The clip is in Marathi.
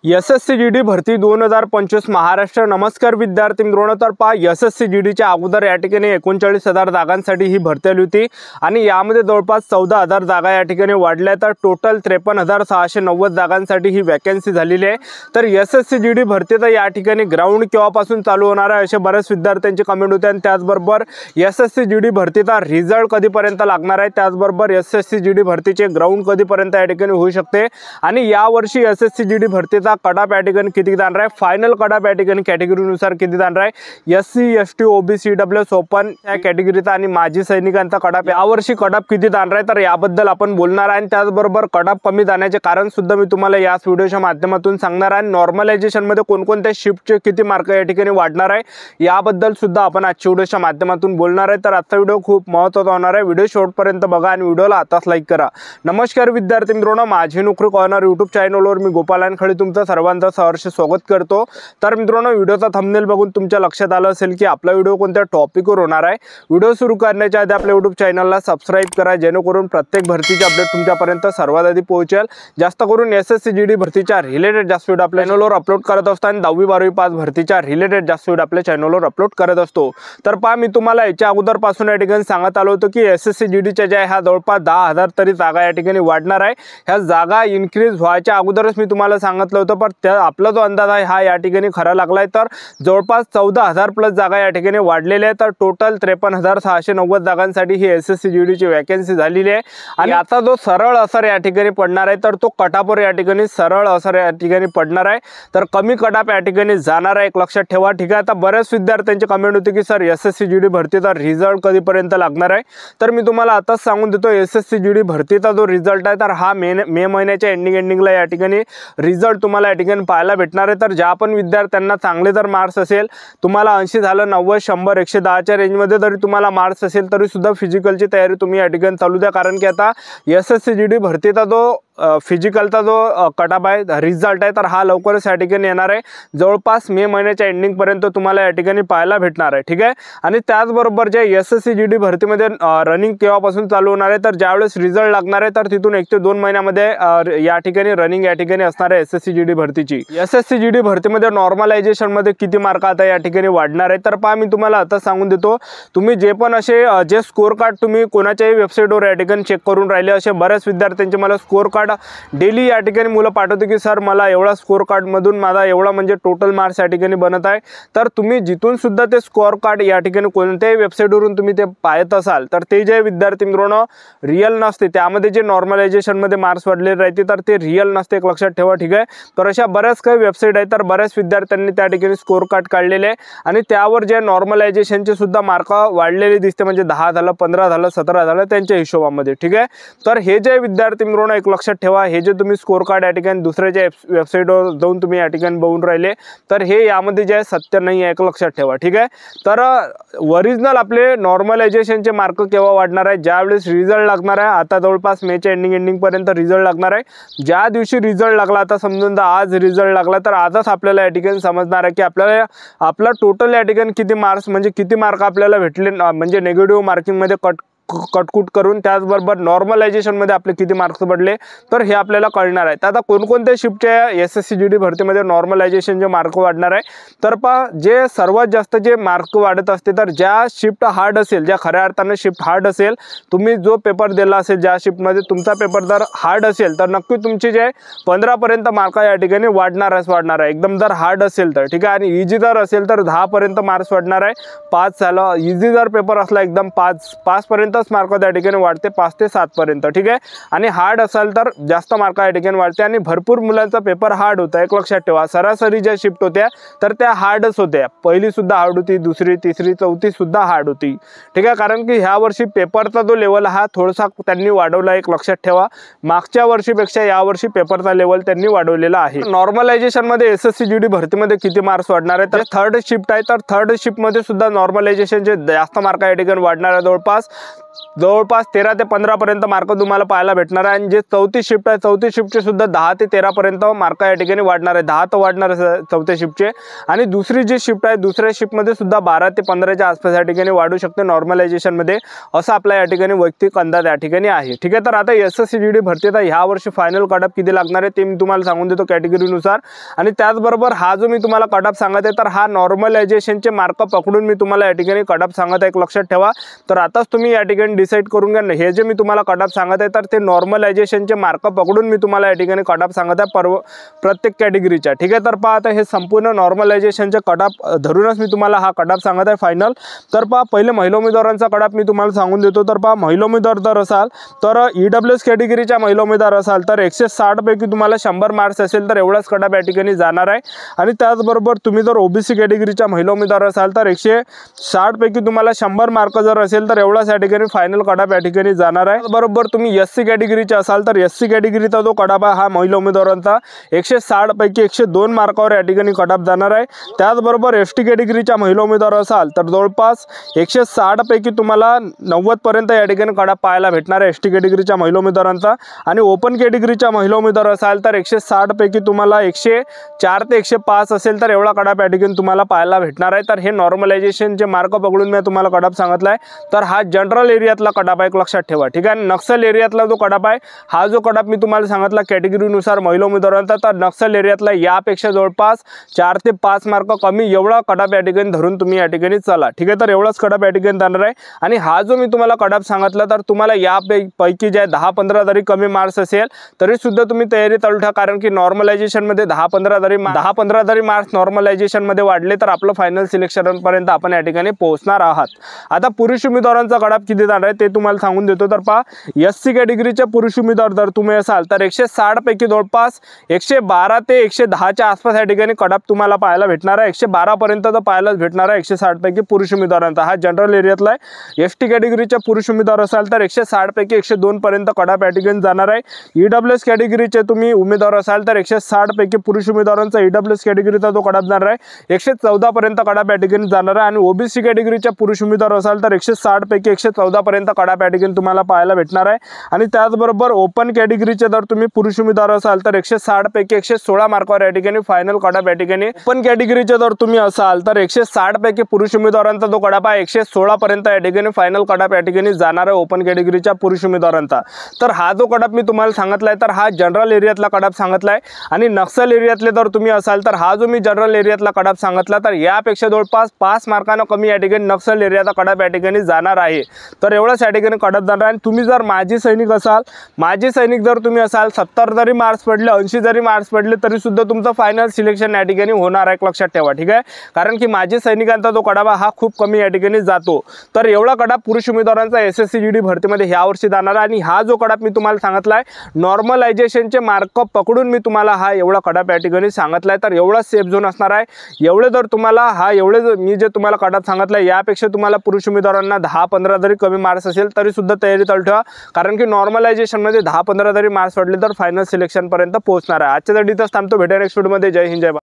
एसएससी जीडी भरती 2025 महाराष्ट्र। नमस्कार विद्यार्थी मित्रांनो, तर पहा एसएससी जीडीच्या अगोदर या ठिकाणी 39,000 जागांसाठी ही भरती आली होती आणि यामध्ये जवळपास 14,000 जागा या ठिकाणी वाढल्या, तर टोटल 53,690 जागांसाठी ही वॅकन्सी झालेली आहे। तर एसएससी जीडी भरती तर या ठिकाणी ग्राउंड केव्हापासून चालू होणार आहे असे बरेच विद्यार्थ्यांचे कमेंट होते आणि त्याचबरोबर एसएससी जीडी भरतीचा रिझल्ट कधीपर्यंत लागणार आहे, त्याचबरोबर एसएससी जीडी भरतीचे ग्राउंड कधीपर्यंत या ठिकाणी होऊ शकते आणि यावर्षी एसएससी जीडी भरतीचा कटअप या ठिकाणी किती जाणार आहे, फायनल कटअप या ठिकाणी कॅटेगरीनुसार किती जाणार आहे, SC ST OBC EWS open या कॅटेगरीचा आणि माजी सैनिकांचा कटअप यावर्षी कटअप किती जाणार आहे, तर याबद्दल आपण बोलणार आहे। त्याचबरोबर कटअप कमी जाण्याचे कारण सुद्धा मी तुम्हाला याच व्हिडिओच्या माध्यमातून सांगणार आहे। नॉर्मलायझेशन मध्ये कोणकोणत्या शिफ्टचे किती मार्क या ठिकाणी वाढणार आहे याबद्दल सुद्धा आपण आजच्या व्हिडिओच्या माध्यमातून बोलणार आहे। तर आजचा व्हिडिओ खूप महत्त्वाचा होणार आहे, व्हिडिओ शेवटपर्यंत बघा आणि व्हिडिओला आताच लाईक करा। नमस्कार विद्यार्थी मित्रांनो, माझी नोकरी कॉर्नर यूट्यूब चॅनलवर मी गोपाल खळे तुमचं सर्वांचं सहर्ष स्वागत करतो। तर मित्रांनो, व्हिडिओचा थंबनेल बघून तुमच्या लक्षात आलं असेल की आपला व्हिडिओ कोणत्या टॉपिकवर होणार आहे। व्हिडिओ सुरू करण्याच्या आधी आपल्या यूट्यूब चॅनलला सबस्क्राइब करा, जेणेकरून प्रत्येक भरतीचे अपडेट तुमच्यापर्यंत सर्वात आधी पोहोचेल। जास्त करून एसएससी जीडी भरतीच्या रिलेटेड जास्त व्हिडिओ आपल्या चॅनलवर अपलोड करत असतो आणि 10वी 12वी पास भरतीच्या रिलेटेड जास्त व्हिडिओ आपल्या चॅनलवर अपलोड करत असतो। तर पहा, मी तुम्हाला याच्या अगोदरपासून या ठिकाणी सांगत आलो होतो की एसएससी जीडीच्या ज्या ह्या जवळपास 10,000 तरी जागा या ठिकाणी वाढणार आहे। ह्या जागा इन्क्रीज व्हायच्या अगोदरच मी तुम्हाला सांगितलं होतं, पण त्या आपला जो अंदाज आहे हा या ठिकाणी खरा लागलाय। तर जवळपास 14,000 प्लस जागा या ठिकाणी वाढलेल्या आहेत। तर टोटल 53,690 जागांसाठी ही एसएससी जीडीची वॅकन्सी झालेली आहे आणि आता जो सरळ असर या ठिकाणी पडणार आहे तर तो कटापवर या ठिकाणी सरळ असर या ठिकाणी पडणार आहे। तर कमी कटाप या ठिकाणी जाणार आहे, एक लक्षात ठेवा, ठीक आहे। आता बऱ्याच विद्यार्थ्यांचे कमेंट होते की सर एसएससी जीडी भरतीचा रिझल्ट कधीपर्यंत लागणार आहे, तर मी तुम्हाला आताच सांगून देतो एसएससी जीडी भरतीचा जो रिझल्ट आहे तर हा मे महिन्याच्या एंडिंगला या ठिकाणी रिझल्ट तुम्हाला या ठिकाणी पाहायला भेटणार आहे। तर ज्या पण विद्यार्थ्यांना चांगले जर मार्क्स असेल, तुम्हाला 80 झालं, 90, 100, 110च्या रेंजमध्ये जरी तुम्हाला मार्क्स असेल तरी सुद्धा फिजिकलची तयारी तुम्ही या ठिकाणी चालू द्या, कारण की आता एसएससी जीडी भरतीचा जो फिजिकलचा जो कटअप आहे रिझल्ट आहे तर हा लवकरच या ठिकाणी येणार आहे, जवळपास मे महिन्याच्या एंडिंग पर्यंत तुम्हाला या ठिकाणी पाहायला भेटणार आहे, ठीक आहे। आणि त्याचबरोबर जे एसएससी जीडी भरतीमध्ये रनिंग केव्हापासून चालू होणार आहे, तर ज्यावेळेस रिझल्ट लागणार आहे तर तिथून 1 ते 2 महिन्यामध्ये या ठिकाणी रनिंग या ठिकाणी असणार आहे एसएससी जीडी भरतीची। एसएससी जीडी भरतीमध्ये नॉर्मलायझेशन मध्ये किती मार्क आता या ठिकाणी वाढणार आहे, तर पहा मी तुम्हाला आता सांगून देतो, तुम्ही जे पण असे जे स्कोर कार्ड तुम्ही कोणाच्याही वेबसाईटवर या ठिकाणी चेक करून राहिले, असे बऱ्याच विद्यार्थ्यांचे मला स्कोर कार्ड डेली या ठिकाणी मुलं पाठवते की सर मला एवढा स्कोर कार्ड मधून माझा एवढा म्हणजे टोटल मार्क्स या ठिकाणी बनत आहे। तर तुम्ही जिथून सुद्धा ते स्कोर कार्ड या ठिकाणी कोणत्याही वेबसाईटवरून तुम्ही ते पाहत असाल तर ते जे विद्यार्थी मित्रांनो रिअल नसते, त्यामध्ये जे नॉर्मलायझेशन मध्ये मार्क्स वाढलेले राहते तर ते रिअल नसते, एक लक्षात ठेवा, ठीक आहे। तर अशा बऱ्याच काही वेबसाईट आहेत, तर बऱ्याच विद्यार्थ्यांनी त्या ठिकाणी स्कोर कार्ड काढलेले आहे आणि त्यावर जे नॉर्मलायझेशनचे सुद्धा मार्क वाढलेले दिसते, म्हणजे 10 झालं, 15 झालं, 17 झालं त्यांच्या हिशोबामध्ये, ठीक आहे। तर हे जे विद्यार्थी मित्रांनो एक लक्षात ठेवा, हे जे तुम्ही स्कोर कार्ड या ठिकाणी दुसऱ्याच्या वेबसाईटवर जाऊन तुम्ही या ठिकाणी बघून राहिले तर हे यामध्ये जे सत्य नाही आहे, एक लक्षात ठेवा, ठीक आहे। तर ओरिजिनल आपले नॉर्मलायझेशनचे मार्क केव्हा वाढणार आहे, ज्यावेळेस रिझल्ट लागणार आहे, आता जवळपास मेच्या एंडिंग पर्यंत रिझल्ट लागणार आहे। ज्या दिवशी रिझल्ट लागला, आता समजून आज रिझल्ट लागला तर आजच आपल्याला या ठिकाणी समजणार आहे की आपल्याला आपला टोटल या ठिकाणी किती मार्क्स म्हणजे किती मार्क आपल्याला भेटले, म्हणजे निगेटिव्ह मार्किंग मध्ये कटकूट करून त्याचबरोबर नॉर्मलायझेशन मध्ये आपले किती मार्क्स पडले तर हे आपल्याला कळणार आहे। तर आता कोणकोणत्या शिफ्टच्या एसएससी जीडी भरतीमध्ये नॉर्मलायझेशनचे मार्क वाढणार आहे, तर पहा जे सर्वात जास्त जे मार्क वाढत असते तर ज्या शिफ्ट हार्ड असेल, ज्या खऱ्या अर्थाने शिफ्ट हार्ड असेल, तुम्ही जो पेपर दिला असेल ज्या शिफ्टमध्ये तुमचा पेपर जर हार्ड असेल तर नक्की तुमचे जे 15 पर्यंत मार्क या ठिकाणी वाढणार आहे, एकदम जर हार्ड असेल तर, ठीक आहे। आणि इझी जर असेल तर 10 पर्यंत मार्क्स वाढणार आहे, 5 झालं, इझी जर पेपर असला एकदम 5 पर्यंत मार्क त्या ठिकाणी वाढते, 5 ते 7 पर्यंत, ठीक आहे। आणि हार्ड असेल तर जास्त मार्क या ठिकाणी वाढते आणि भरपूर मुलांचा पेपर हार्ड होता, एक लक्षात ठेवा। सरासरी ज्या शिफ्ट होत्या तर त्या हार्डच होत्या, पहिली सुद्धा हार्ड होती, दुसरी, तिसरी, चौथी सुद्धा हार्ड होती, ठीक आहे। कारण की ह्या वर्षी पेपरचा जो लेवल हा थोडासा त्यांनी वाढवला, एक लक्षात ठेवा, मागच्या वर्षीपेक्षा या वर्षी पेपरचा लेवल त्यांनी वाढवलेला आहे। नॉर्मलायझेशन मध्ये एसएससी जीडी भरतीमध्ये किती मार्क्स वाढणार आहे, तर थर्ड शिफ्ट आहे, तर थर्ड शिफ्ट मध्ये सुद्धा नॉर्मलायझेशनचे जास्त मार्क या ठिकाणी वाढणार आहे, जवळपास जवळपास 13 ते 15 पर्यंत मार्क तुम्हाला पाहायला भेटणार आहे। आणि जे चौथी शिफ्ट आहे, चौथी शिफ्टचे सुद्धा 10 ते 13 पर्यंत मार्क या ठिकाणी वाढणार आहे। 10 तर वाढणार आहे चौथ्या शिफ्टचे। आणि दुसरी जी शिफ्ट आहे, दुसऱ्या शिफ्टमध्ये सुद्धा 12 ते 15च्या आसपास या ठिकाणी वाढू शकते नॉर्मलायझेशनमध्ये, असं आपला या ठिकाणी वैयक्तिक अंदाज या ठिकाणी आहे। ठीक आहे, तर आता SSC GD भरतीचा ह्या वर्षी फायनल कट ऑफ किती लागणार आहे ते मी तुम्हाला सांगून देतो कॅटेगरीनुसार। आणि त्याचबरोबर हा जो मी तुम्हाला कट ऑफ सांगत आहे, तर हा नॉर्मलायझेशनचे मार्क पकडून मी तुम्हाला या ठिकाणी कट ऑफ सांगत आहे, एक लक्षात ठेवा। तर आताच तुम्ही या ठिकाणी डिसाईड करून घ्या, हे जे मी तुम्हाला कट ऑफ सांगत आहे तर ते नॉर्मलायझेशनचे मार्क पकडून मी तुम्हाला या ठिकाणी कट ऑफ सांगत आहे प्रत्येक कॅटेगरीच्या। ठीक आहे, तर पहा आता हे संपूर्ण नॉर्मलायझेशनचे कट ऑफ धरूनच मी तुम्हाला हा कट ऑफ सांगत आहे फायनल। तर पहा पहिले महिला उमेदवारांचा कट ऑफ मी तुम्हाला सांगून देतो। तर पहा महिला उमेदवार जर असाल तर EWS कॅटेगरीच्या महिला उमेदवार असाल तर 160 पैकी तुम्हाला 100 मार्क्स असेल तर एवढाच कट ऑफ या ठिकाणी जाणार आहे। आणि त्याचबरोबर तुम्ही जर OBC कॅटेगरीच्या महिला उमेदवार असाल तर 160 पैकी तुम्हाला 100 मार्क जर असेल तर एवढाच या ठिकाणी फायनल कट ऑफ या ठिकाणी जाणार आहे। बरोबर तुम्ही SC कॅटेगरीचे असाल तर SC कॅटेगरीचा जो कट ऑफ आहे हा महिला उमेदवारांचा 160 पैकी 102 मार्कावर या ठिकाणी कट ऑफ जाणार आहे। त्याचबरोबर ST कॅटेगरीच्या महिला उमेदवार असाल तर जवळपास 160 पैकी तुम्हाला 90 पर्यंत या ठिकाणी कट ऑफ पाहायला भेटणार आहे ST कॅटेगरीच्या महिला उमेदवारांचा। आणि ओपन कॅटेगरीच्या महिला उमेदवार असाल तर 160 पैकी तुम्हाला 104 ते 105 असेल तर एवढा कट ऑफ या ठिकाणी तुम्हाला पाहायला भेटणार आहे। तर हे नॉर्मलायझेशनचे मार्क पकडून मी तुम्हाला कट ऑफ सांगितला आहे। तर हा जनरल एरियातला कट ऑफ आहे, एक लक्षात ठेवा। ठीक आहे, नक्सल एरियातला जो कट ऑफ आहे, हा जो कट ऑफ मी तुम्हाला सांगितला कॅटेगरीनुसार महिला उमेदवारांचा, तर नक्सल एरियातला यापेक्षा जवळपास 4 ते 5 मार्क कमी एवढा कट ऑफ या ठिकाणी धरून तुम्ही या ठिकाणी चला। ठीक आहे, तर एवढाच कट ऑफ या ठिकाणी जाणार आहे। आणि हा जो मी तुम्हाला कट ऑफ सांगितला तर तुम्हाला यापैकी जे 10-15 जरी कमी मार्क्स असेल तरी सुद्धा तुम्ही तयारी चालू ठेवा, कारण की नॉर्मलायझेशनमध्ये 10-15 जरी मार्क्स नॉर्मलायझेशनमध्ये वाढले तर आपलं फायनल सिलेक्शन पर्यंत आपण या ठिकाणी पोहोचणार आहात। आता पुरुष उमेदवारांचा कट ऑफ किती जाणार आहे ते तुम्हाला सांगून देतो। तर पहा SC कॅटेगरीचे पुरुष उमेदवार जर तुम्ही असाल तर 160 पैकी जवळपास 112 ते 110च्या आसपास या ठिकाणी कट ऑफ तुम्हाला पाहायला भेटणार आहे। 112 पर्यंत तर पाहायलाच भेटणार आहे 160 पैकी पुरुष उमेदवारांचा, हा जनरल एरियातला आहे। ST कॅटेगरीचे पुरुष उमेदवार असाल तर 160 पैकी 102 पर्यंत कट ऑफ या ठिकाणी जाणार आहे। EWS कॅटेगरीचे तुम्ही उमेदवार असाल तर 160 पैकी पुरुष उमेदवारांचा EWS कॅटेगरीचा जो कट ऑफ जाणार आहे 114 पर्यंत कट ऑफ या ठिकाणी जाणार आहे। आणि OBC कॅटेगरीच्या पुरुष उमेदवार असाल तर 160 पैकी 114 पर्यंत कट ऑफ या ठिकाणी तुम्हाला पाहायला भेटणार आहे। आणि त्याचबरोबर ओपन कॅटेगरीचे जर तुम्ही पुरुष उमेदवार असाल तर 160 पैकी 116 मार्कावर या ठिकाणी फायनल कट ऑफ या ठिकाणी, ओपन कॅटेगरीचे जर तुम्ही असाल तर 160 पैकी पुरुष उमेदवारांचा जो कट ऑफ आहे 116 पर्यंत या ठिकाणी फायनल कट ऑफ या ठिकाणी जाणार आहे ओपन कॅटेगरीच्या पुरुष उमेदवारांचा। तर हा जो कट ऑफ मी तुम्हाला सांगितलाय तर हा जनरल एरियातला कट ऑफ सांगितलाय। आणि नक्सल एरियातले जर तुम्ही असाल तर हा जो मी जनरल एरियातला कट ऑफ सांगितला तर यापेक्षा जवळपास 5 मार्कांना कमी या ठिकाणी नक्सल एरियाचा कट ऑफ या ठिकाणी जाणार आहे। तर एवढाच या ठिकाणी कट ऑफ जाणार आहे। आणि तुम्ही जर माजी सैनिक असाल, माजी सैनिक जर तुम्ही असाल 70 जरी मार्क्स पडले, 80 जरी मार्क्स पडले तरी सुद्धा तुमचं फायनल सिलेक्शन या ठिकाणी होणार आहे, लक्षात ठेवा। ठीक आहे, कारण की माजी सैनिकांचा जो कट ऑफ हा खूप कमी या ठिकाणी जातो। तर एवढा कट ऑफ पुरुष उमेदवारांचा SSC GD भरतीमध्ये ह्या वर्षी जाणार आहे। आणि हा जो कट ऑफ मी तुम्हाला सांगितलाय नॉर्मलायझेशनचे मार्क पकडून मी तुम्हाला हा एवढा कट ऑफ या ठिकाणी सांगितलाय। तर एवढा सेफ झोन असणार आहे। एवढे जर तुम्हाला मी जे तुम्हाला कट ऑफ सांगितलाय यापेक्षा तुम्हाला पुरुष उमेदवारांना 10-15 जरी कमी मार्क्स असेल तरी सुद्धा तयारी चालू ठेवा, कारण की नॉर्मलायझेशनमध्ये 10-15 जरी मार्क्स पडले तर फायनल सिलेक्शन पर्यंत पोहोचणार आहे। आजच्या इथंच थांबतो, भेटूया नेक्स्ट व्हिडिओमध्ये। जय हिंद, जय भारत।